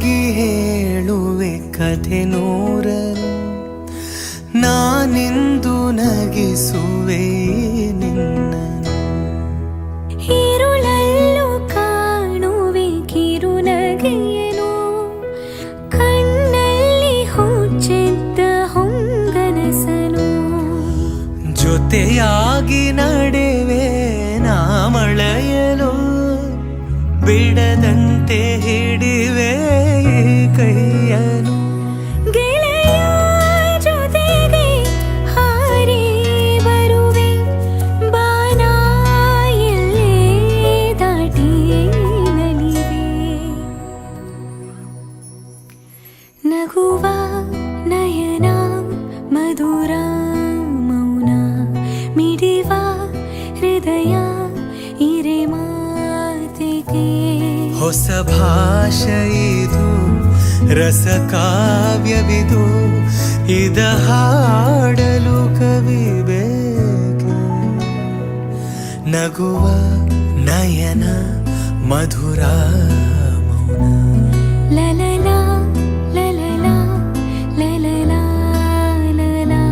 ಜೊತೆಯಾಗಿ ಹೇಳುವೆ ಕಥೆ ನೂರನು, ನಾನಿಂದು ನಗಿಸುವೆ ನಿನ್ನನು. ഇരുളല്ലു കാണുವೆ ಕಿರುನಗೆಯನು, ಕಣ್ಣಲ್ಲಿ ಹುಚ್ಚಿದ್ದ ಹೊಂಗನಸನು. ಜೊತೆಯಾಗಿ ನಡೆವೆ ನಾ ಮಳೆಯಲು, ಬಿಡದಂತೆ ಹಿಡಿವೆ ಈ ಕೈಯನು. ಗೆಳೆಯ ಜೊತೆಗೆ ಹಾರಿ ಬರುವೆ, ಬಾನ ಎಲ್ಲೇ ದಾಟಿ ನಲಿವೆ. ನಗುವ ನಯನ ಮಧುರ ಮೌನ, ಮಿಡಿವ ಹೃದಯ ಇರೆ ಮಾತಿಗೆ. ಹೊಸ ಭಾಷೆ ಇದು, ರಸ ಕಾವ್ಯವಿದು, ಇದ ಹಾಡಲು ಕವಿ ಬೇಕು. ನಗುವ ನಯನ ಮಧುರ ಮೌನ. ಲಲಲಾ ಲಲಲಾ ಲಲಲಾ ಲಲಾ.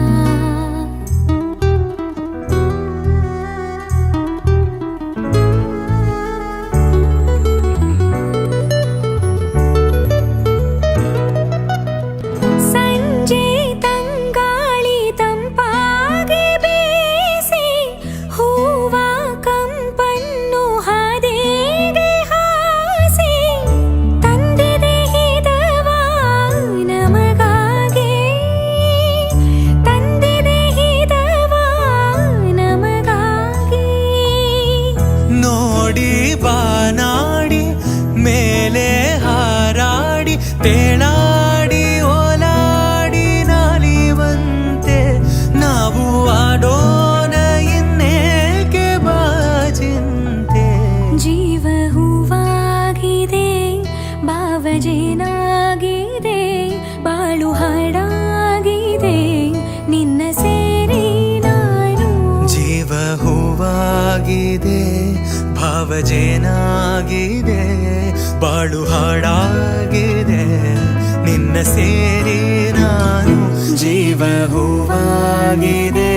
ಸಂಜೆ ತಂಗಾಳಿ ತಂಪಾಗಿ ಬೀಸಿ, ಹೂವ ಕಂಪನ್ನು ಹಾದಿಗೆ ಹಾಸಿ, ತಂದಿದೆ ಹಿತವ ನಮಗಾಗಿ, ತಂದಿದೆ ಹಿತವ ನಮಗಾಗಿ. ನೋಡಿ ಬಾನಾಡಿ ಮೇಲೆ ಹಾರಾಡಿ, ತೇಳಾಡಿ ಓಲಾಡಿ ನಾಲಿವಂತೆ, ನಾವು ಆಡೋಣ ಇನ್ನೇಕೆ ಬಾಜಿಂತೆ. ಜೀವ ಹೂವಾಗಿದೆ, ಭಾವಜೇನಾಗಿದೆ, ಬಾಳು ಹಾಡಾಗಿದೆ, ನಿನ್ನ ಸೇರಿ ನಾನು. ಜೀವ ಹೂವಾಗಿದೆ, ಭಾವಜೇನಾಗಿದೆ, ಬಾಳು ಹಾಡಾಗಿದೆ, ನಿನ್ನ ಸೇರಿ ನಾನು. ಜೀವ ಹೂವಾಗಿದೆ.